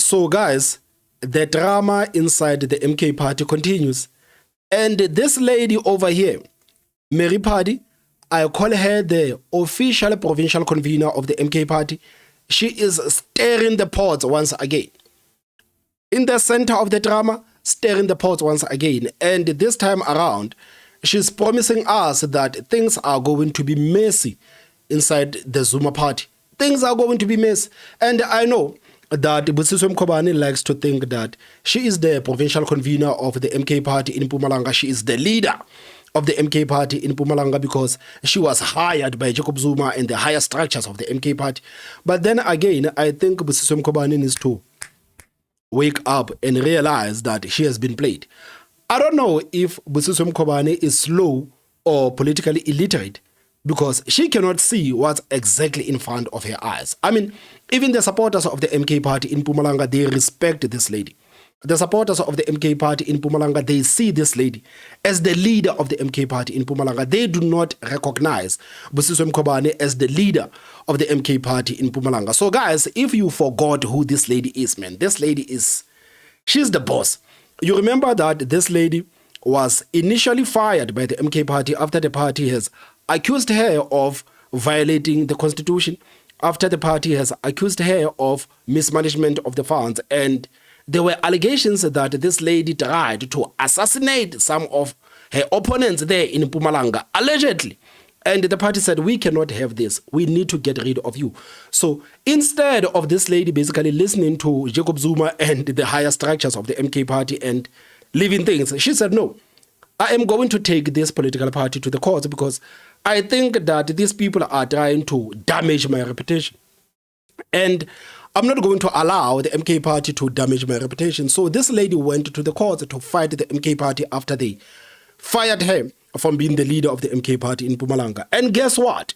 So guys, the drama inside the MK party continues. And this lady over here, Mary Party, I call her the official provincial convener of the MK party. She is stirring the pots once again. In the center of the drama, stirring the pots once again. And this time around, she's promising us that things are going to be messy inside the Zuma party. Things are going to be messy. And I know that Kobani likes to think that she is the provincial convener of the MK party in Mpumalanga. She is the leader of the MK party in Mpumalanga because she was hired by Jacob Zuma and the higher structures of the MK party. But then again, I think Kobani needs to wake up and realize that she has been played. I don't know if Kobani is slow or politically illiterate because she cannot see what's exactly in front of her eyes. I mean, even the supporters of the MK party in Mpumalanga, they respect this lady. The supporters of the MK party in Mpumalanga, they see this lady as the leader of the MK party in Mpumalanga. They do not recognize Kobani as the leader of the MK party in Mpumalanga. So guys, if you forgot who this lady is, man, this lady is, she's the boss. You remember that this lady was initially fired by the MK party after the party has accused her of violating the constitution, after the party has accused her of mismanagement of the funds, and there were allegations that this lady tried to assassinate some of her opponents there in Mpumalanga, allegedly. And the party said, we cannot have this. We need to get rid of you. So instead of this lady basically listening to Jacob Zuma and the higher structures of the MK party and leaving things, she said, no, I am going to take this political party to the courts because I think that these people are trying to damage my reputation. And I'm not going to allow the MK party to damage my reputation. So this lady went to the courts to fight the MK party after they fired her from being the leader of the MK party in Mpumalanga. And guess what?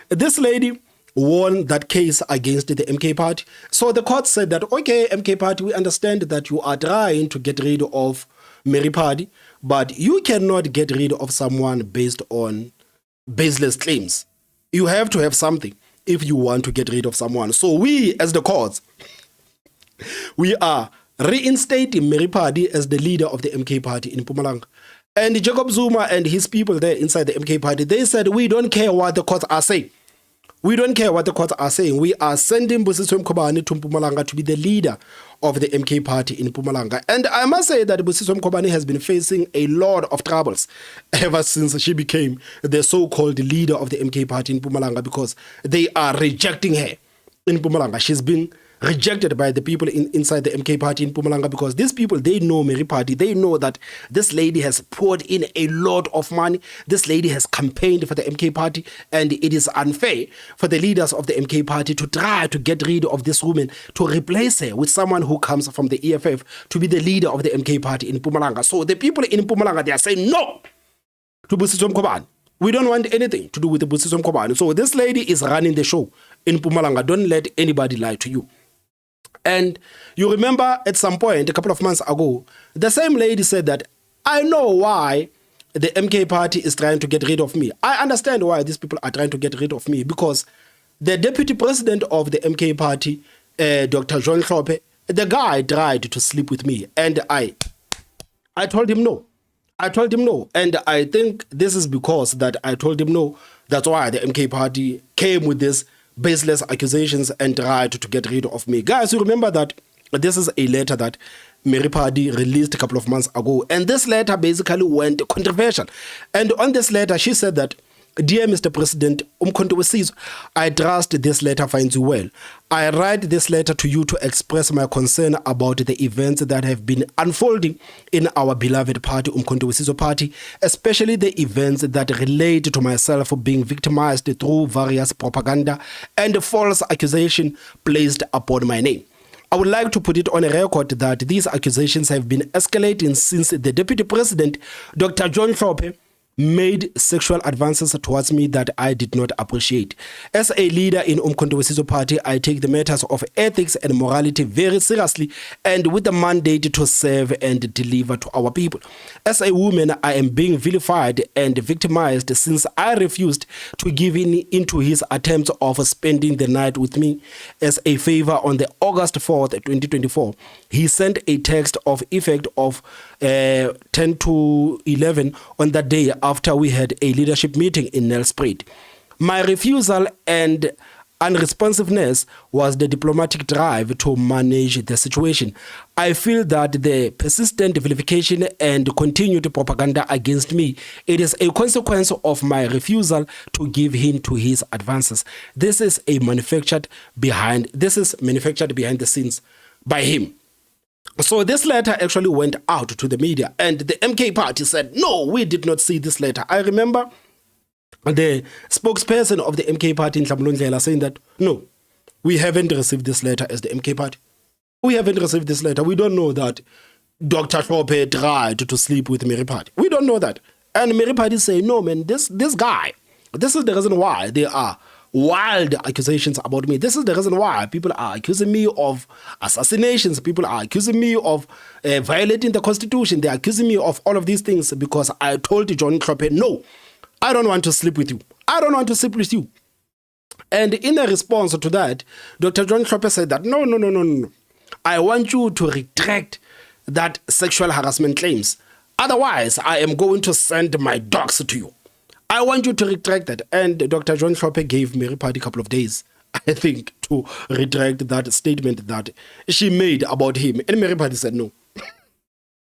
This lady won that case against the MK party. So the court said that, okay, MK party, we understand that you are trying to get rid of Mary Party, but you cannot get rid of someone based on baseless claims. You have to have something if you want to get rid of someone. So we, as the courts, we are reinstating Mary Party as the leader of the MK party in Mpumalanga. And Jacob Zuma and his people there inside the MK party, they said, we don't care what the courts are saying. We don't care what the courts are saying. We are sending Kobani to Mpumalanga to be the leader of the MK party in Mpumalanga. And I must say that Kobani has been facing a lot of troubles ever since she became the so-called leader of the MK party in Mpumalanga because they are rejecting her in Mpumalanga. She's been rejected by the people inside the MK party in Mpumalanga because these people, they know Mary Party. They know that this lady has poured in a lot of money. This lady has campaigned for the MK party, and it is unfair for the leaders of the MK party to try to get rid of this woman, to replace her with someone who comes from the EFF to be the leader of the MK party in Mpumalanga. So the people in Mpumalanga, they are saying no to Kobani. We don't want anything to do with the Kobani. So this lady is running the show in Mpumalanga. Don't let anybody lie to you. And you remember at some point, a couple of months ago, the same lady said that, I know why the MK party is trying to get rid of me. I understand why these people are trying to get rid of me because the deputy president of the MK party, Dr. John Hlophe, the guy tried to sleep with me. And I told him no. I told him no. And I think this is because that I told him no. That's why the MK party came with this baseless accusations and tried to get rid of me. Guys, you remember that this is a letter that Mary Party released a couple of months ago. And this letter basically went controversial. And on this letter, she said that, Dear Mr. President, I trust this letter finds you well. I write this letter to you to express my concern about the events that have been unfolding in our beloved party, party, especially the events that relate to myself being victimized through various propaganda and false accusation placed upon my name. I would like to put it on a record that these accusations have been escalating since the Deputy President, Dr. John Hlophe, made sexual advances towards me that I did not appreciate. As a leader in Umkhonto weSizwe Party, I take the matters of ethics and morality very seriously and with the mandate to serve and deliver to our people. As a woman, I am being vilified and victimized since I refused to give into his attempts of spending the night with me. As a favor, on the August 4th, 2024, he sent a text of effect of 10 to 11 on that day after we had a leadership meeting in Nelspruit. My refusal and unresponsiveness was the diplomatic drive to manage the situation. I feel that the persistent vilification and continued propaganda against me, it is a consequence of my refusal to give in to his advances. This is manufactured behind the scenes by him. So this letter actually went out to the media, and the MK party said, no, we did not see this letter. I remember the spokesperson of the MK party in Ndlela saying that, no, we haven't received this letter as the MK party. We haven't received this letter. We don't know that Dr. Hlophe tried to sleep with Mary Party. We don't know that. And Mary Party say, no, man, this guy, this is the reason why there are wild accusations about me. This is the reason why people are accusing me of assassinations. People are accusing me of violating the Constitution. They're accusing me of all of these things because I told John Hlophe, no, I don't want to sleep with you. I don't want to sleep with you. And in a response to that, Dr. John Hlophe said that, no. I want you to retract that sexual harassment claims. Otherwise, I am going to send my dogs to you. I want you to retract that. And Dr. John Hlophe gave Mary Party a couple of days, I think, to retract that statement that she made about him. And Mary Party said no.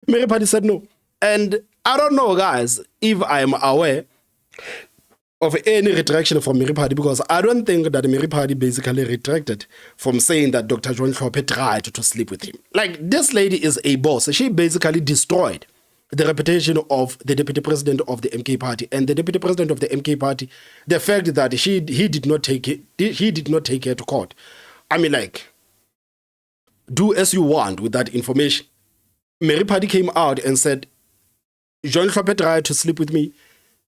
Mary Party said no. And I don't know, guys, if I am aware of any retraction from Mary Party, because I don't think that Mary Party basically retracted from saying that Dr. John Hlophe tried to sleep with him. Like, this lady is a boss. She basically destroyed the reputation of the deputy president of the MK party, and the deputy president of the MK party, the fact that he did not take her to court. I mean, like, do as you want with that information. Mary Party came out and said, John Hlophe tried to sleep with me.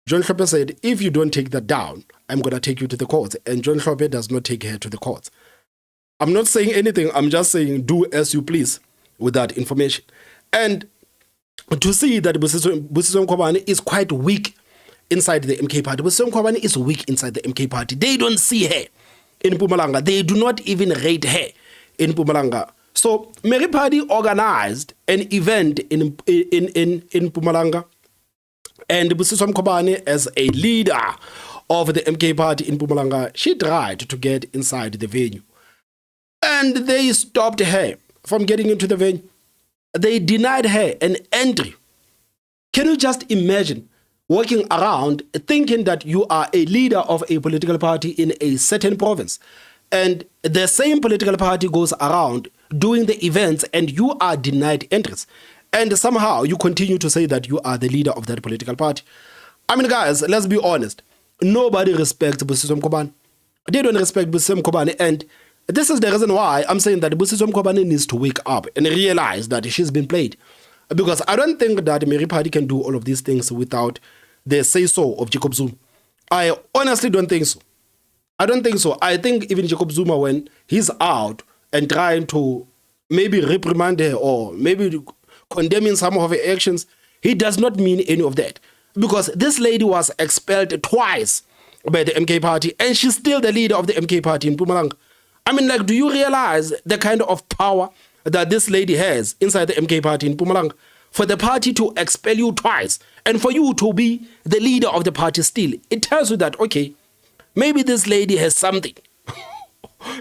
John Hlophe said, if you don't take that down, I'm going to take you to the courts. And John Hlophe does not take her to the courts. I'm not saying anything. I'm just saying do as you please with that information. And to see that Busiswa Kobani is quite weak inside the MK party. Busiswa Kobani is weak inside the MK party. They don't see her in Mpumalanga. They do not even rate her in Mpumalanga. So Mary Party organized an event in Mpumalanga, and Busiswa Kobani, as a leader of the MK party in Mpumalanga, she tried to get inside the venue, and they stopped her from getting into the venue. They denied her an entry. Can you just imagine walking around thinking that you are a leader of a political party in a certain province, and the same political party goes around doing the events and you are denied entrance, and somehow you continue to say that you are the leader of that political party? I mean, guys, let's be honest. Nobody respects Busiswa Kobani. They don't respect Busiswa Kobani, and this is the reason why I'm saying that Busiswa Kobani needs to wake up and realize that she's been played. Because I don't think that Mary Party can do all of these things without the say-so of Jacob Zuma. I honestly don't think so. I don't think so. I think even Jacob Zuma, when he's out and trying to maybe reprimand her or maybe condemning some of her actions, he does not mean any of that. Because this lady was expelled twice by the MK party, and she's still the leader of the MK party in Mpumalanga. I mean, like, do you realize the kind of power that this lady has inside the MK party in Mpumalanga? For the party to expel you twice and for you to be the leader of the party still, it tells you that, okay, maybe this lady has something.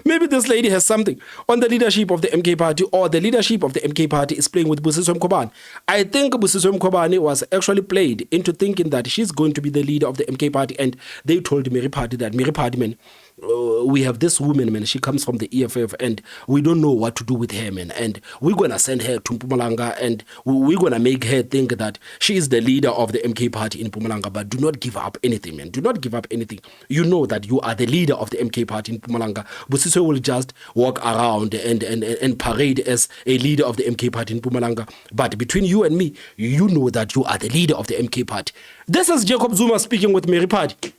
Maybe this lady has something on the leadership of the MK party, or the leadership of the MK party is playing with Busiswa Kobani. I think Busiswa Kobani was actually played into thinking that she's going to be the leader of the MK party, and they told Mary Party that, Mary Party, man, we have this woman, man, she comes from the EFF, and we don't know what to do with her, man, and we're going to send her to Mpumalanga, and we're going to make her think that she is the leader of the MK party in Mpumalanga. But do not give up anything, man. Do not give up anything. You know that you are the leader of the MK party in Mpumalanga. Busiswe will just walk around and parade as a leader of the MK party in Mpumalanga. But between you and me, you know that you are the leader of the MK party. This is Jacob Zuma speaking with Mary Party.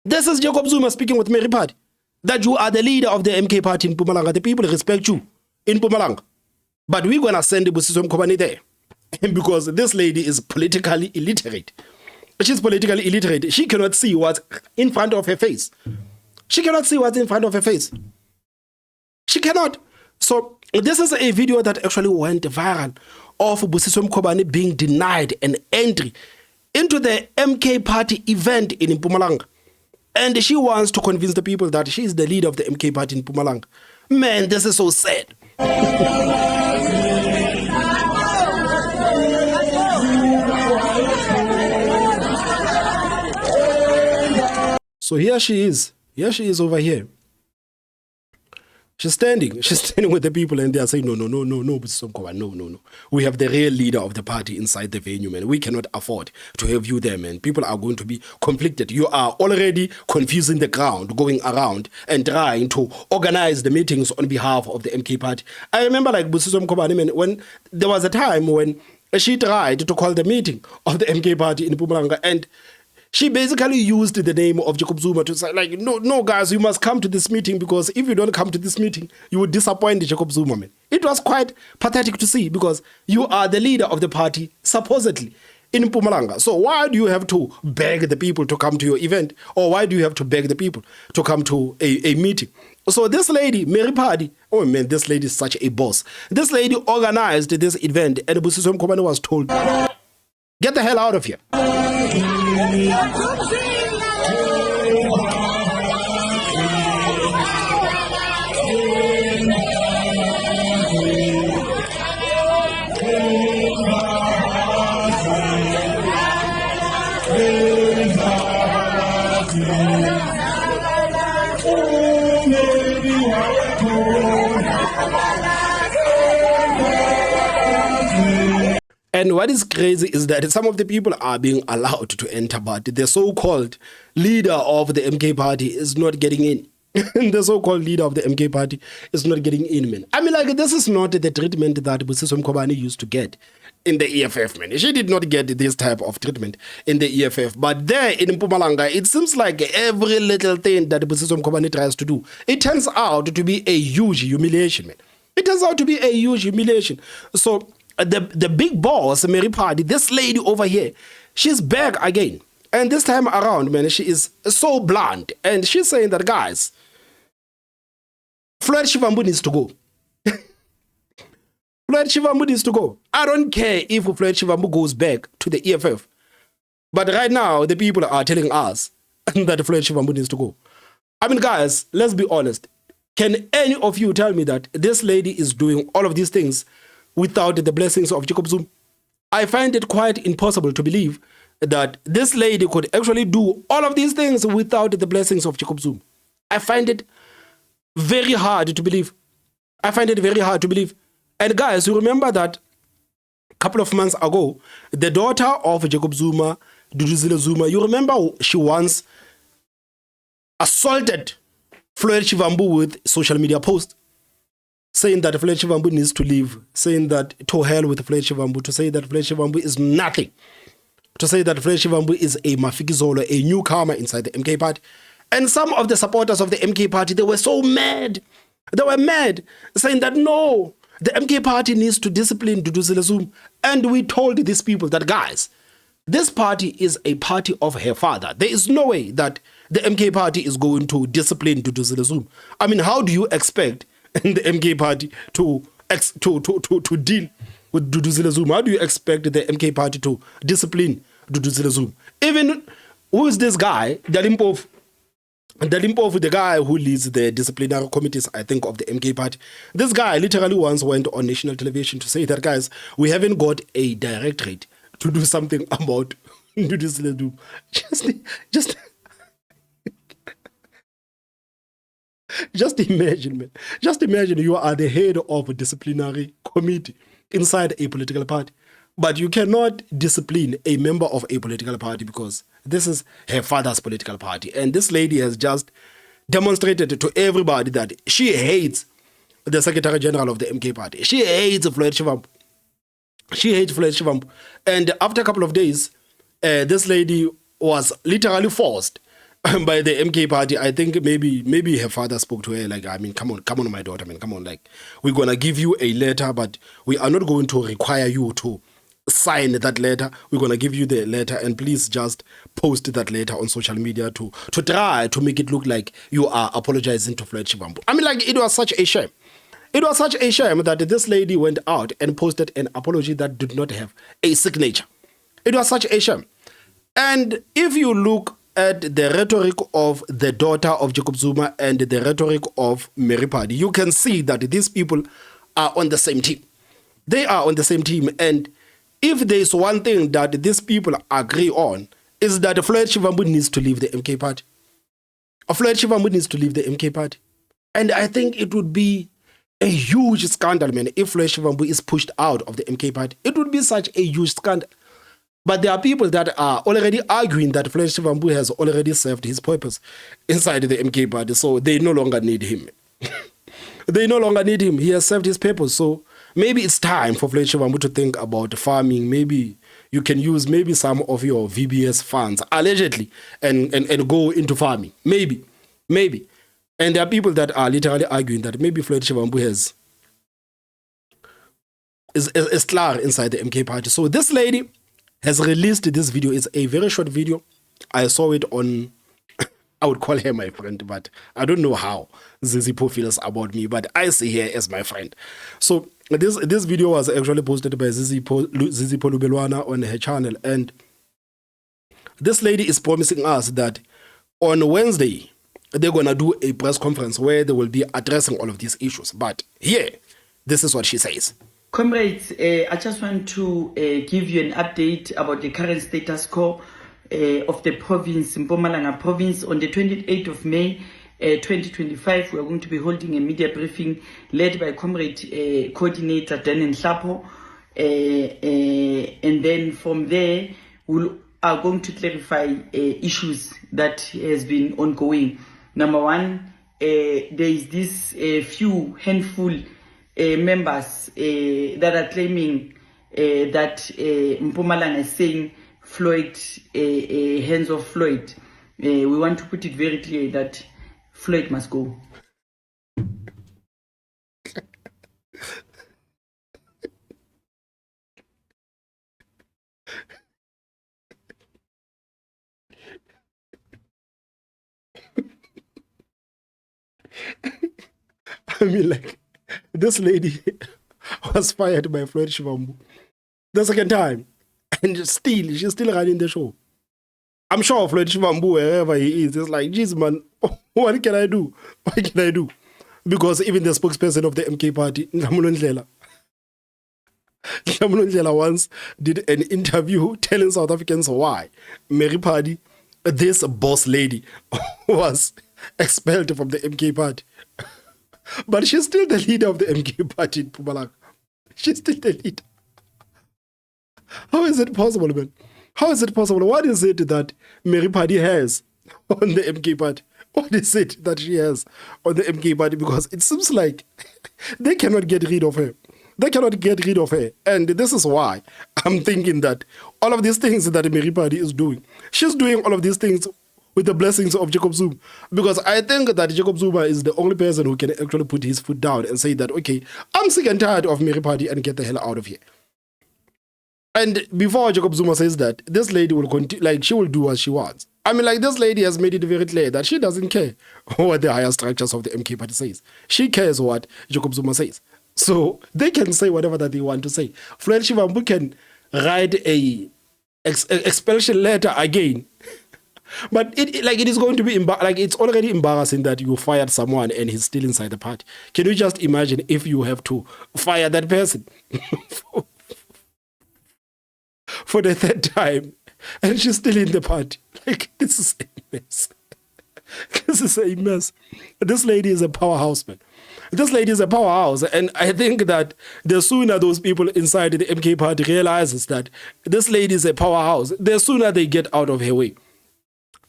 This is Jacob Zuma speaking with Mary Party. That you are the leader of the MK party in Mpumalanga. The people respect you in Mpumalanga. But we're going to send Kobani there. Because this lady is politically illiterate. She's politically illiterate. She cannot see what's in front of her face. She cannot see what's in front of her face. She cannot. So this is a video that actually went viral of Kobani being denied an entry into the MK party event in Mpumalanga. And she wants to convince the people that she is the leader of the MK party in Mpumalanga. Man, this is so sad. So here she is. Here she is over here. She's standing with the people, and they are saying, no, no. We have the real leader of the party inside the venue, man. We cannot afford to have you there, man. People are going to be conflicted. You are already confusing the ground, going around and trying to organize the meetings on behalf of the MK party. I remember like Busiswa Kobani, man, when there was a time when she tried to call the meeting of the MK party in Mpumalanga, and she basically used the name of Jacob Zuma to say, like, no, guys, you must come to this meeting, because if you don't come to this meeting, you would disappoint Jacob Zuma, man. It was quite pathetic to see, because you are the leader of the party, supposedly, in Mpumalanga. So why do you have to beg the people to come to your event? Or why do you have to beg the people to come to a meeting? So this lady, Mary Party, oh man, this lady is such a boss. This lady organized this event, and Busiswa Kobani was told, get the hell out of here. And what is crazy is that some of the people are being allowed to enter, but the so-called leader of the MK party is not getting in. The so-called leader of the MK party is not getting in, man. I mean, like, this is not the treatment that Busiswa Kobani used to get in the EFF, man. She did not get this type of treatment in the EFF. But there in Mpumalanga, it seems like every little thing that Busiswa Kobani tries to do, it turns out to be a huge humiliation, man. It turns out to be a huge humiliation. So the big boss, Mary Party, this lady over here, she's back again. And this time around, man, she is so blunt. And she's saying that, guys, Floyd Shivambu needs to go. Floyd Shivambu needs to go. I don't care if Floyd Shivambu goes back to the EFF. But right now, the people are telling us that Floyd Shivambu needs to go. I mean, guys, let's be honest. Can any of you tell me that this lady is doing all of these things without the blessings of Jacob Zuma? I find it quite impossible to believe that this lady could actually do all of these things without the blessings of Jacob Zuma. I find it very hard to believe. I find it very hard to believe. And guys, you remember that a couple of months ago, the daughter of Jacob Zuma, Duduzile Zuma, you remember she once assaulted Floyd Shivambu with social media posts, saying that Floyd Shivambu needs to leave, saying that to hell with Floyd Shivambu, to say that Floyd Shivambu is nothing, to say that Floyd Shivambu is a mafikizolo, a newcomer inside the MK party. And some of the supporters of the MK party, they were so mad. They were mad, saying that no, the MK party needs to discipline Duduzile Zuma. And we told these people that, guys, this party is a party of her father. There is no way that the MK party is going to discipline Duduzile Zuma. I mean, how do you expect the MK party to deal with Duduzile Zuma? How do you expect the MK party to discipline Duduzile Zuma? Even, who is this guy, Dalimpofu, the guy who leads the disciplinary committees, I think, of the MK party. This guy literally once went on national television to say that, guys, we haven't got a directorate to do something about Duduzile Zuma. Just Just imagine, man. Just imagine you are the head of a disciplinary committee inside a political party, but you cannot discipline a member of a political party because this is her father's political party. And this lady has just demonstrated to everybody that she hates the Secretary General of the MK party. She hates Floyd Shivambu. She hates Floyd Shivambu. And after a couple of days, this lady was literally forced by the MK party. I think maybe her father spoke to her like, I mean, come on, my daughter, man, come on, like, we're gonna give you a letter, but we are not going to require you to sign that letter. We're gonna give you the letter, and please just post that letter on social media to try to make it look like you are apologizing to Floyd Shivambu. I mean, like, it was such a shame. It was such a shame that this lady went out and posted an apology that did not have a signature. It was such a shame. And if you look at the rhetoric of the daughter of Jacob Zuma and the rhetoric of Mary Padi, you can see that these people are on the same team. They are on the same team. And if there's one thing that these people agree on, is that Floyd Shivambu needs to leave the MK party. Floyd Shivambu needs to leave the MK party. And I think it would be a huge scandal, man, if Floyd Shivambu is pushed out of the MK party. It would be such a huge scandal. But there are people that are already arguing that Floyd Shivambu has already served his purpose inside the MK party, so they no longer need him. They no longer need him. He has served his purpose. So maybe it's time for Floyd Shivambu to think about farming. Maybe you can use maybe some of your VBS funds, allegedly, and go into farming. Maybe. And there are people that are literally arguing that maybe Floyd Shivambu is clear inside the MK party. So this lady has released this video. It's a very short video. I saw it on, I would call her my friend, but I don't know how Zizipo feels about me, but I see her as my friend. So this video was actually posted by Zizipo Lubelwana on her channel. And this lady is promising us that on Wednesday, they're going to do a press conference where they will be addressing all of these issues. But here, this is what she says. Comrades, I just want to give you an update about the current status quo of the province, Mpumalanga province. On the 28th of May 2025, we are going to be holding a media briefing led by Comrade Coordinator Dan Nhlapo. And then from there, we are going to clarify issues that has been ongoing. Number one, there is this handful members that are claiming that Mpumalanga is saying Floyd, hands off Floyd. We want to put it very clear that Floyd must go. I mean, like, this lady was fired by Floyd Shivambu the second time, and she's still running the show. I'm sure Floyd Shivambu, wherever he is like, geez, man, what can I do? What can I do? Because even the spokesperson of the MK party, Ndlela once did an interview telling South Africans why Mary Padi, this boss lady, was expelled from the MK party. But she's still the leader of the MK party in Mpumalanga. She's still the leader. How is it possible, man? How is it possible? What is it that Mary Padi has on the MK party? What is it that she has on the MK party? Because it seems like they cannot get rid of her. They cannot get rid of her. And this is why I'm thinking that all of these things that Mary Padi is doing, she's doing all of these things with the blessings of Jacob Zuma. Because I think that Jacob Zuma is the only person who can actually put his foot down and say that, okay, I'm sick and tired of Mary Padi and get the hell out of here. And before Jacob Zuma says that, this lady will continue, like, she will do what she wants. I mean, like, this lady has made it very clear that she doesn't care what the higher structures of the MK party says. She cares what Jacob Zuma says. So they can say whatever that they want to say. Floyd Shivambu can write a expulsion letter again. But it is going to be like, it's already embarrassing that you fired someone and he's still inside the party. Can you just imagine if you have to fire that person for the third time and she's still in the party? Like, this is a mess. This is a mess. This lady is a powerhouse, man. This lady is a powerhouse. And I think that the sooner those people inside the MK party realizes that this lady is a powerhouse, the sooner they get out of her way.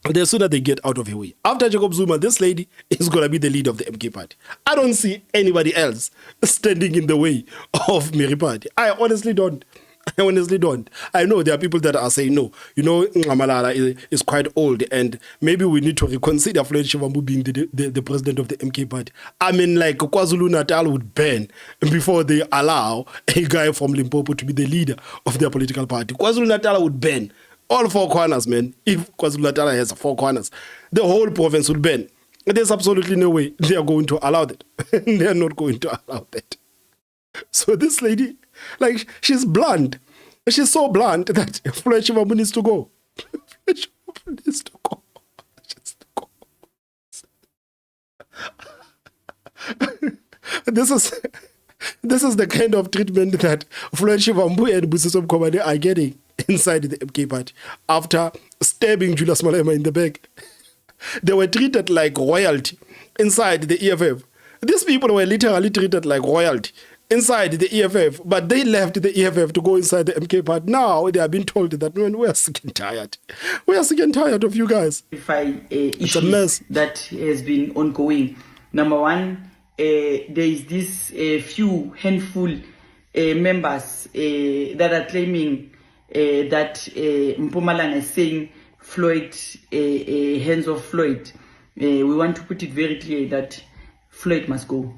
The sooner they get out of her way. After Jacob Zuma, this lady is going to be the leader of the MK party. I don't see anybody else standing in the way of Mary party. I honestly don't. I honestly don't. I know there are people that are saying, no, you know, Malala is quite old and maybe we need to reconsider Floyd Shivambu being the president of the MK party. I mean, like KwaZulu-Natal would ban before they allow a guy from Limpopo to be the leader of their political party. KwaZulu-Natal would ban all four corners, man. If KwaZulu-Natal has four corners, the whole province would ban. There's absolutely no way they are going to allow that. They are not going to allow that. So this lady, like, she's blunt. She's so blunt that Floyd Shivambu needs to go. Floyd Shivambu needs to go. Just to go. This is the kind of treatment that Floyd Shivambu and Busiso Kobani are getting inside the MK party after stabbing Julius Malema in the back. They were treated like royalty inside the EFF. These people were literally treated like royalty inside the EFF, but they left the EFF to go inside the MK party. Now they are being told that, man, we are sick and tired. We are sick and tired of you guys. It's a mess that has been ongoing. Number one, there is this few handful members that are claiming that Mpumalanga is saying Floyd, hands off Floyd. We want to put it very clear that Floyd must go.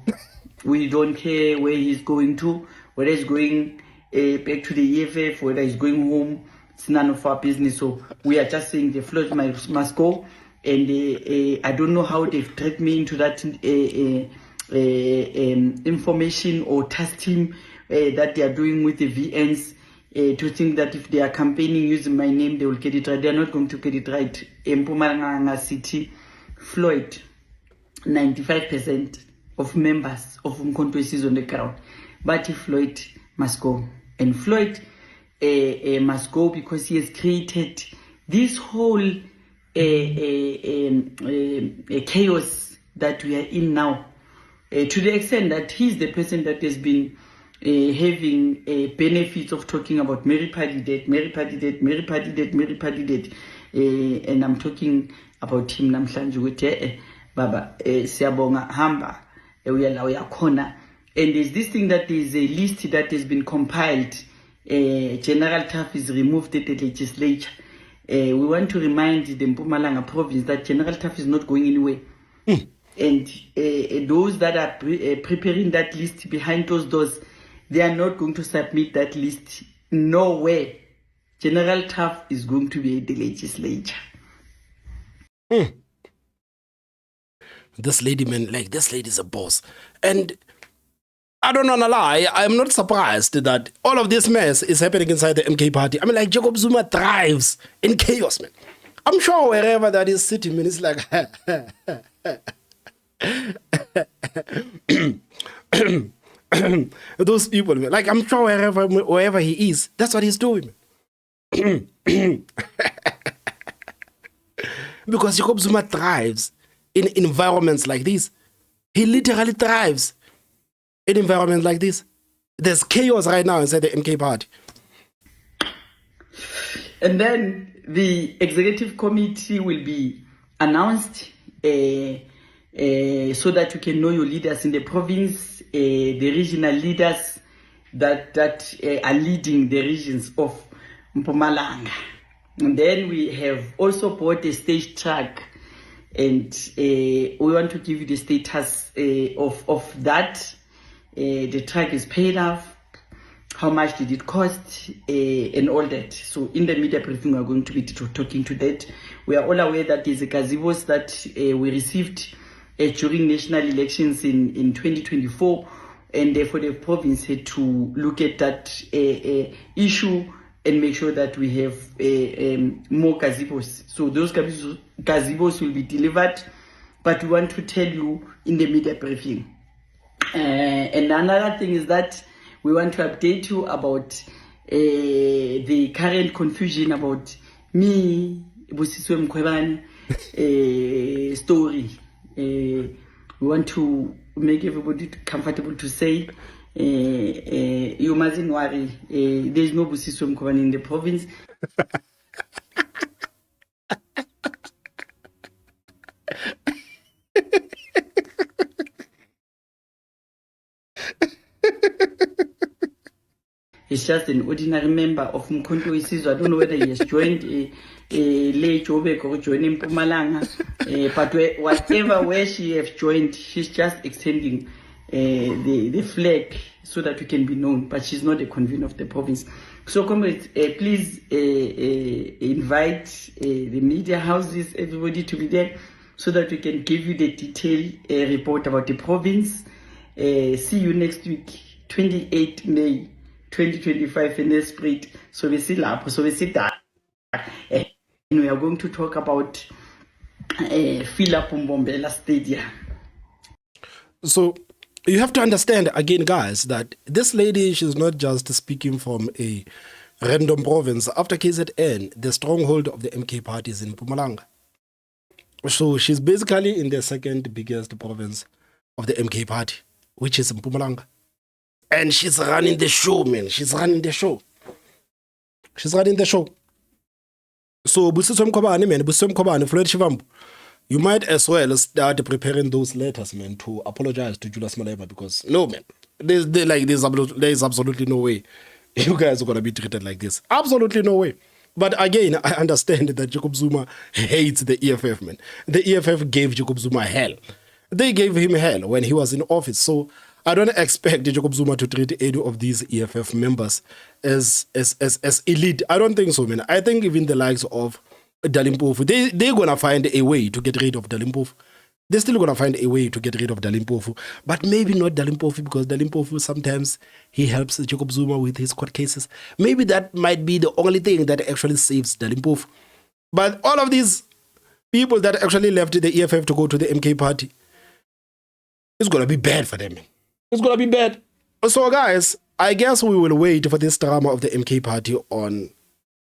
We don't care where he's going to, whether he's going back to the EFF, whether he's going home. It's none of our business. So we are just saying the Floyd must go. And I don't know how they've dragged me into that information or task team that they are doing with the VNs to think that if they are campaigning using my name, they will get it right. They are not going to get it right. Mpumalanga City, Floyd, 95% of members of Umkhonto is on the ground. But Floyd must go. And Floyd must go because he has created this whole chaos that we are in now. To the extent that he's the person that has been having benefits of talking about Mary Party dead, Mary Party dead, Mary Party dead, Mary Party dead. And I'm talking about him namhlanje ukuthi baba siyabonga hamba uyala uyakhona. And there's this thing that is a list that has been compiled. General Taff is removed at the legislature. We want to remind the Mpumalanga province that General Taff is not going anywhere. And those that are preparing that list behind those doors, they are not going to submit that list nowhere. General Taff is going to be at the legislature. This lady, man, like, this lady is a boss. And I don't want to lie, I'm not surprised that all of this mess is happening inside the MK party. I mean, like, Jacob Zuma thrives in chaos, man. I'm sure wherever that is sitting, man, it's like, those people, man. Like, I'm sure wherever he is, that's what he's doing, man. Because Jacob Zuma thrives in environments like this. He literally thrives in environments like this. There's chaos right now inside the MK party. And then the executive committee will be announced so that you can know your leaders in the province, the regional leaders that are leading the regions of Mpumalanga. And then we have also bought a stage track, and we want to give you the status of that. The track is paid off. How much did it cost, and all that. So in the media briefing, we are going to be talking to that. We are all aware that there's a gazebos that we received during national elections in 2024, and therefore the province had to look at that issue and make sure that we have more gazebos. So those gazebos will be delivered, but we want to tell you in the media briefing. And another thing is that we want to update you about the current confusion about me, Kobani, story. We want to make everybody comfortable to say, you mustn't worry. There is no Busiswe Kobani in the province. He's just an ordinary member of Mkhonto Isizwe. I don't know whether he has joined late Jobek or joining Mpumalanga. But where she has joined, she's just extending the flag so that we can be known. But she's not a convener of the province. So, comrades, please invite the media houses, everybody to be there, so that we can give you the detailed report about the province. See you next week, 28 May 2025 in the spirit. So we see that. And we are going to talk about Philip Mbombela Stadium. So you have to understand again, guys, that this lady, she's not just speaking from a random province. After KZN, the stronghold of the MK party is in Mpumalanga. So she's basically in the second biggest province of the MK party, which is Mpumalanga. And she's running the show, man. She's running the show. She's running the show. So, Busiswe Kobani, man, Busiswe Kobani, Floyd Shivambu, you might as well start preparing those letters, man, to apologize to Julius Malema, because no, man, there's absolutely no way you guys are gonna be treated like this. Absolutely no way. But again, I understand that Jacob Zuma hates the EFF, man. The EFF gave Jacob Zuma hell. They gave him hell when he was in office. So I don't expect Jacob Zuma to treat any of these EFF members as elite. I don't think so, man. I think even the likes of Dalimpofu, they're going to find a way to get rid of Dalimpofu. They're still going to find a way to get rid of Dalimpofu. But maybe not Dalimpofu, because Dalimpofu, sometimes he helps Jacob Zuma with his court cases. Maybe that might be the only thing that actually saves Dalimpofu. But all of these people that actually left the EFF to go to the MK party, it's going to be bad for them, man. It's going to be bad. So, guys, I guess we will wait for this drama of the MK party on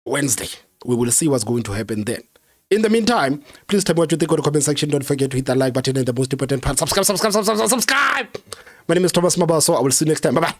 Wednesday. We will see what's going to happen then. In the meantime, please tell me what you think in the comment section. Don't forget to hit that like button and the most important part, subscribe. My name is Thomas Mabaso. I will see you next time. Bye-bye.